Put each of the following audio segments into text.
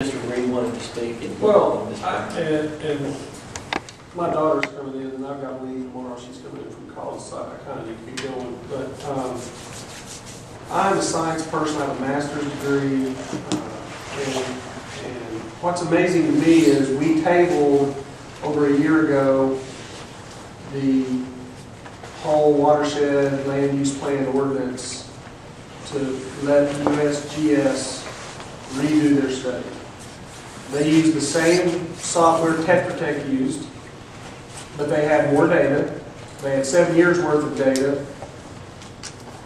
Mr. Ray wanted to speak. Well, and my daughter's coming in, and I've got to leave tomorrow. She's coming in from college, so I kind of need to be going. But I'm a science person. I have a master's degree. And what's amazing to me is we tabled over a year ago the whole watershed land use plan ordinance to let USGS redo their study. They used the same software Tetra Tech used, but they had more data. They had 7 years worth of data.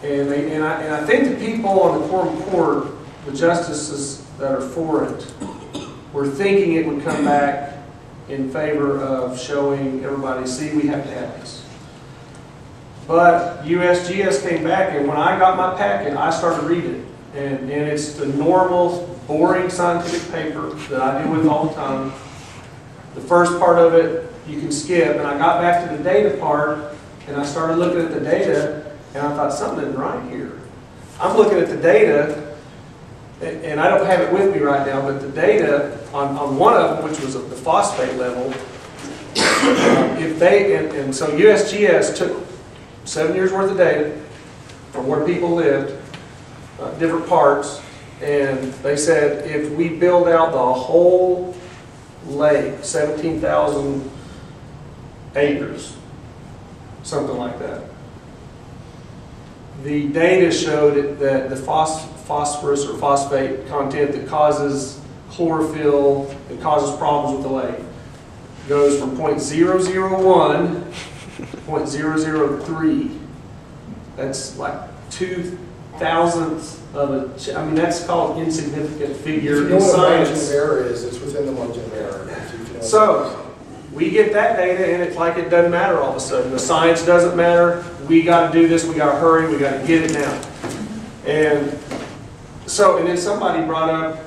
And I think the people on the Quorum Court, the justices that are for it, were thinking it would come back in favor of showing everybody, see, we have to have this. But USGS came back, and when I got my packet, I started reading it. And it's the normal, boring scientific paper that I deal with all the time. The first part of it, you can skip. And I got back to the data part, and I started looking at the data, and I thought, something isn't right here. I'm looking at the data, and I don't have it with me right now, but the data on one of them, which was at the phosphate level, so USGS took 7 years worth of data from where people lived, different parts, and they said if we build out the whole lake, 17,000 acres, something like that, the data showed that the phosphorus or phosphate content that causes chlorophyll and causes problems with the lake goes from 0.001 to 0.003. That's like 2,000ths of a, I mean, that's called insignificant figure in science. What margin of error is, it's within the margin of error. So, we get that data, and it's like it doesn't matter all of a sudden. The science doesn't matter. We got to do this. We got to hurry. We got to get it now. And so, and then somebody brought up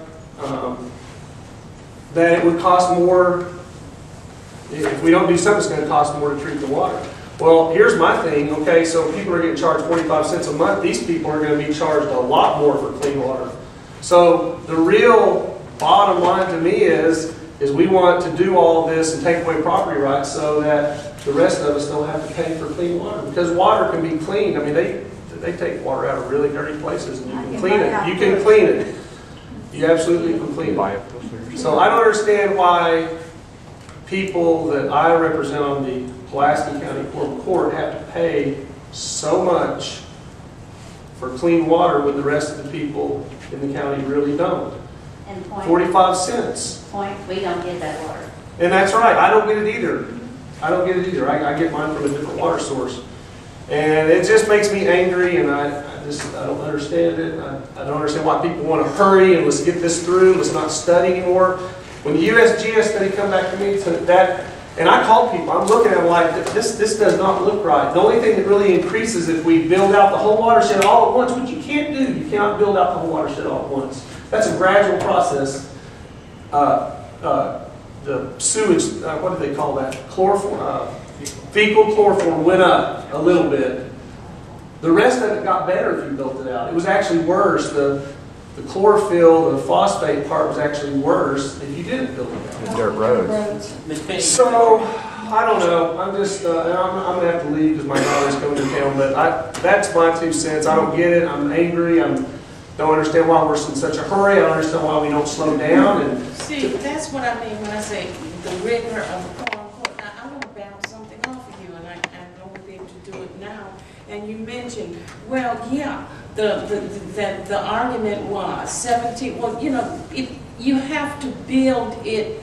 that it would cost more. If we don't do something, it's going to cost more to treat the water. Well, here's my thing. Okay, so people are getting charged 45 cents a month. These people are going to be charged a lot more for clean water. So the real bottom line to me is we want to do all this and take away property rights so that the rest of us don't have to pay for clean water. Because water can be cleaned. I mean, they take water out of really dirty places, and you can clean it. You can clean it. You absolutely can clean it. So I don't understand why people that I represent on the Pulaski County Quorum Court have to pay so much for clean water when the rest of the people in the county really don't. And point, 45 cents. Point, we don't get that water. And that's right, I don't get it either. I don't get it either. I get mine from a different water source. And it just makes me angry, and I don't understand it. I don't understand why people want to hurry and let's get this through, let's not study anymore. When the USGS study come back to me, and I call people, I'm looking at them like, this does not look right. The only thing that really increases if we build out the whole watershed all at once, which you can't do. You cannot build out the whole watershed all at once. That's a gradual process. The sewage, what do they call that? Chloroform, fecal chloroform went up a little bit. The rest of it got better if you built it out. It was actually worse. The chlorophyll, the phosphate part was actually worse if you didn't build it out. The dirt roads. So, I don't know. I'm just, I'm going to have to leave because my daughter's coming to town. But that's my 2 cents. I don't get it. I'm angry. I don't understand why we're in such a hurry. I don't understand why we don't slow down. And see, that's what I mean when I say the rigor of the Quorum Court. Now, I want to bounce something off of you, and I know we'll be able to do it now. And you mentioned, well, yeah, the argument was 17. Well, you know, you have to build it.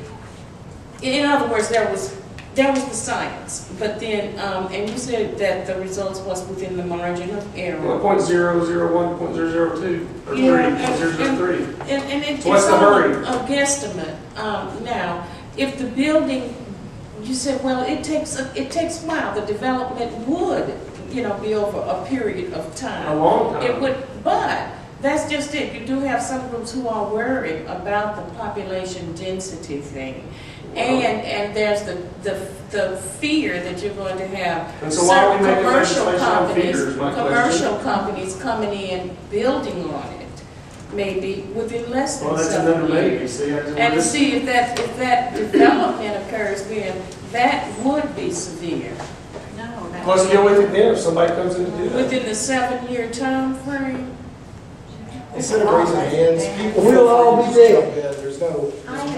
In other words, there was the science, but then and you said that the results was within the margin of error. 0.001, 0.002, or 3.003. And it's what's the hurry? A guesstimate. Now, if the building, you said, well, it takes a while. The development would, you know, be over a period of time. A long time. It would, but that's just it. You do have some groups who are worried about the population density thing. And there's the fear that you're going to have certain commercial companies coming in building on it. maybe within less Well, than that's 7 another years. maybe, see, I just. And to see if that development occurs, then that would be severe. No, that's. Plus, deal with it then if somebody comes in to do that. Within the 7-year time frame. Instead of raising hands, people. We'll all be just dead. jump in. There's no. I